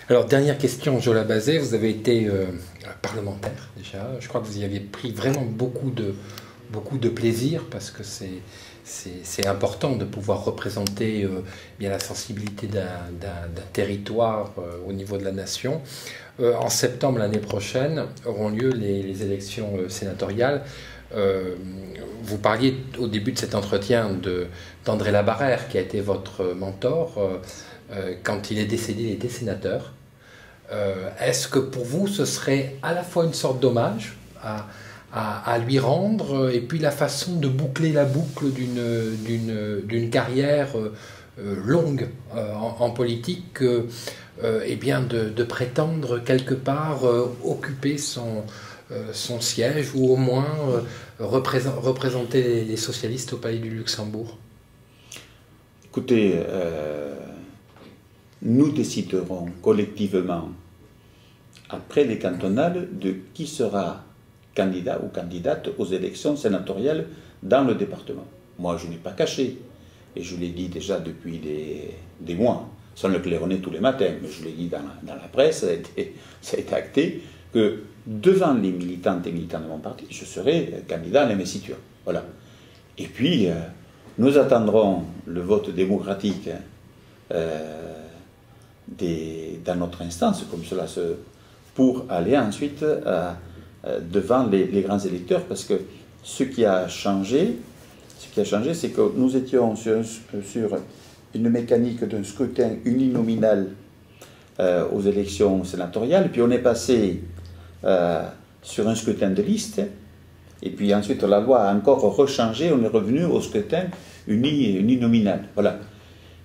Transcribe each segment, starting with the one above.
Alors, dernière question, Jola Bazet, vous avez été parlementaire déjà. Je crois que vous y aviez pris vraiment beaucoup de plaisir parce que c'est important de pouvoir représenter bien la sensibilité d'un territoire au niveau de la nation. En septembre l'année prochaine auront lieu les élections sénatoriales. Vous parliez au début de cet entretien d'André Labarrère, qui a été votre mentor. Quand il est décédé, il était sénateur. Est-ce que pour vous, ce serait à la fois une sorte d'hommage à lui rendre, et puis la façon de boucler la boucle d'une carrière longue en politique, et bien de prétendre quelque part occuper son siège, ou au moins représenter les socialistes au Palais du Luxembourg? Écoutez, nous déciderons collectivement, après les cantonales, de qui sera candidat ou candidate aux élections sénatoriales dans le département. Moi, je n'ai pas caché, et je l'ai dit déjà depuis des mois, sans le claironner tous les matins, mais je l'ai dit dans la presse, ça a été acté, que devant les militantes et militants de mon parti, je serai candidat à l'investiture. Voilà. Et puis, nous attendrons le vote démocratique dans notre instance, comme cela pour aller ensuite devant les grands électeurs, parce que ce qui a changé, c'est que nous étions sur une mécanique d'un scrutin uninominal aux élections sénatoriales, puis on est passé sur un scrutin de liste, et puis ensuite la loi a encore rechangé, on est revenu au scrutin uninominal. Voilà.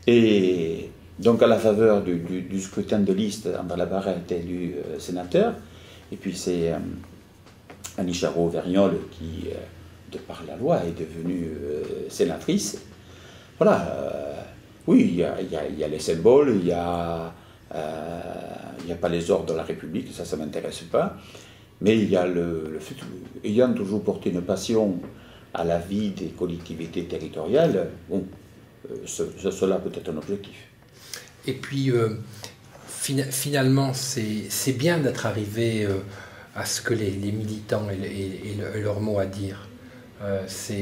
Et donc à la faveur du scrutin de liste, André Labarrère est élu sénateur, et puis c'est Annie Charot-Vergnol qui, de par la loi, est devenue sénatrice. Voilà. Oui, il y a les symboles, il n'y a pas les ordres de la République, ça ne m'intéresse pas. Mais il y a le fait, ayant toujours porté une passion à la vie des collectivités territoriales, bon, cela peut être un objectif. Et puis, finalement, c'est bien d'être arrivé à ce que les militants aient leur mot à dire. Ça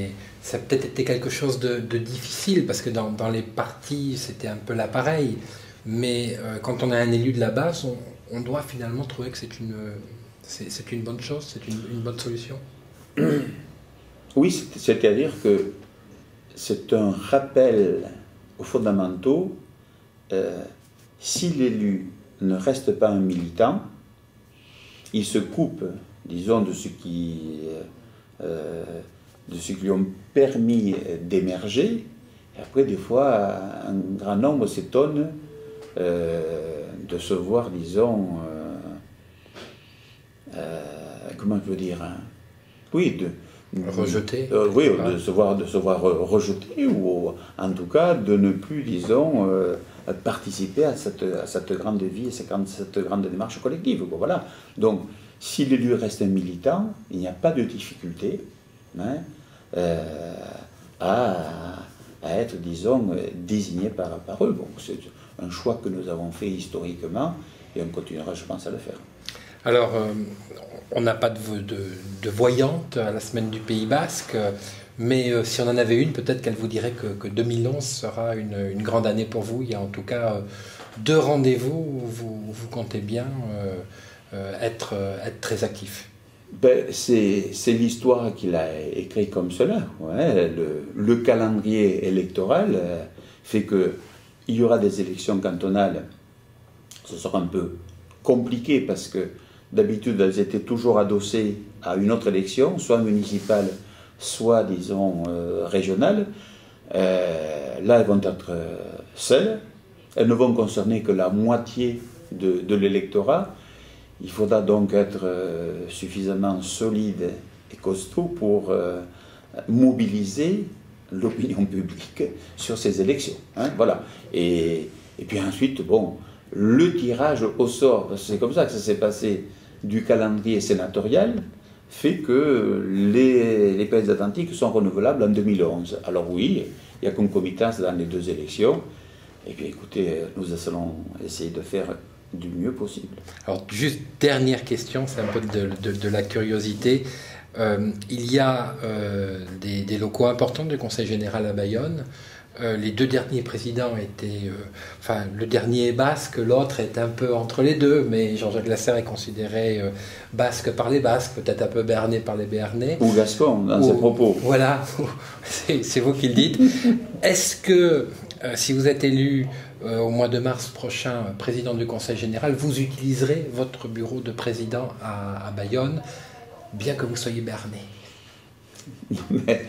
a peut-être été quelque chose de difficile, parce que dans les partis, c'était un peu là pareil. Mais quand on a un élu de la base, on doit finalement trouver que c'est une bonne chose, c'est une bonne solution. Oui, c'est-à-dire que c'est un rappel aux fondamentaux. Si l'élu ne reste pas un militant, il se coupe, disons, de ce qui lui ont permis d'émerger. Et après, des fois, un grand nombre s'étonne de se voir, disons, comment je veux dire, hein, oui, rejeté. Oui, de se voir rejeté, ou en tout cas de ne plus, disons, participer à cette grande vie, à cette grande démarche collective. Voilà. Donc, si l'élu reste un militant, il n'y a pas de difficulté, hein, à être, disons, désigné par eux. Bon, c'est un choix que nous avons fait historiquement, et on continuera, je pense, à le faire. Alors, on n'a pas de voyante à la semaine du Pays Basque, mais si on en avait une, peut-être qu'elle vous dirait que 2011 sera une grande année pour vous. Il y a en tout cas 2 rendez-vous où vous comptez bien être très actif. Ben, c'est l'histoire qu'il a écrit comme cela. Ouais. Le calendrier électoral fait qu'il y aura des élections cantonales. Ce sera un peu compliqué parce que d'habitude elles étaient toujours adossées à une autre élection, soit municipale, soit, disons, régionale. Là, elles vont être seules. Elles ne vont concerner que la moitié de l'électorat. Il faudra donc être suffisamment solide et costaud pour mobiliser l'opinion publique sur ces élections. Hein, voilà. Et puis ensuite, bon, le tirage au sort, c'est comme ça que ça s'est passé du calendrier sénatorial, fait que les pays atlantiques sont renouvelables en 2011. Alors oui, il y a concomitance dans les 2 élections. Et puis écoutez, nous allons essayer de faire du mieux possible. Alors, juste dernière question, c'est un peu de la curiosité. Il y a des locaux importants du Conseil général à Bayonne. Les deux derniers présidents étaient... enfin, le dernier est basque, l'autre est un peu entre les deux, mais Jean-Jacques Lasserre est considéré basque par les Basques, peut-être un peu béarnais par les Béarnais. Ou gascon, dans ses propos. Voilà, c'est vous qui le dites. Est-ce que, si vous êtes élu au mois de mars prochain président du Conseil général, vous utiliserez votre bureau de président à Bayonne, bien que vous soyez béarnais? Mais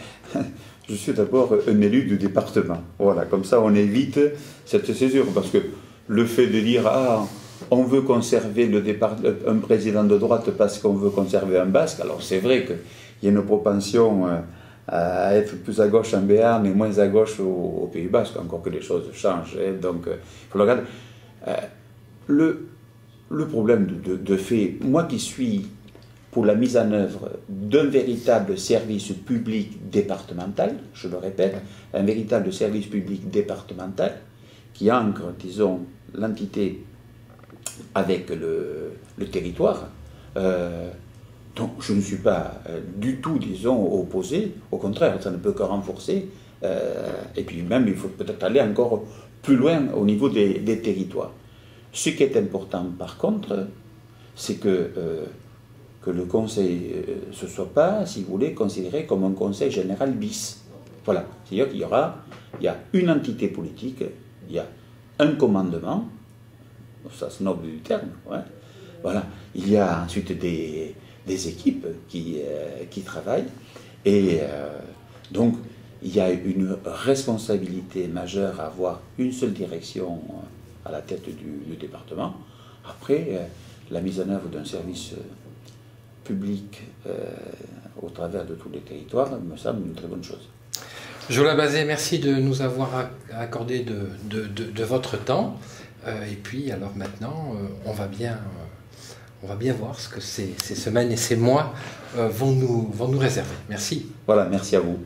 je suis d'abord un élu du département. Voilà, comme ça on évite cette césure. Parce que le fait de dire « Ah, on veut conserver un président de droite parce qu'on veut conserver un basque », alors c'est vrai qu'il y a une propension à être plus à gauche en Béarn et moins à gauche au Pays basque, encore que les choses changent. Donc, il faut le regarder. Le problème de fait, moi qui suis pour la mise en œuvre d'un véritable service public départemental, je le répète, un véritable service public départemental qui ancre, disons, l'entité avec le territoire. Donc je ne suis pas du tout, disons, opposé, au contraire, ça ne peut que renforcer, et puis même il faut peut-être aller encore plus loin au niveau des territoires. Ce qui est important par contre, c'est que le conseil ne soit pas, si vous voulez, considéré comme un conseil général bis. Voilà, c'est-à-dire qu'il y a une entité politique, il y a un commandement, ça c'est noble du terme, ouais. Voilà, il y a ensuite des équipes qui travaillent, et donc il y a une responsabilité majeure à avoir une seule direction à la tête du département. Après, la mise en œuvre d'un service public au travers de tous les territoires me semble une très bonne chose. Jola Bazet, merci de nous avoir accordé de votre temps. Et puis, alors maintenant, on va bien voir ce que ces semaines et ces mois vont nous réserver. Merci. Voilà, merci à vous.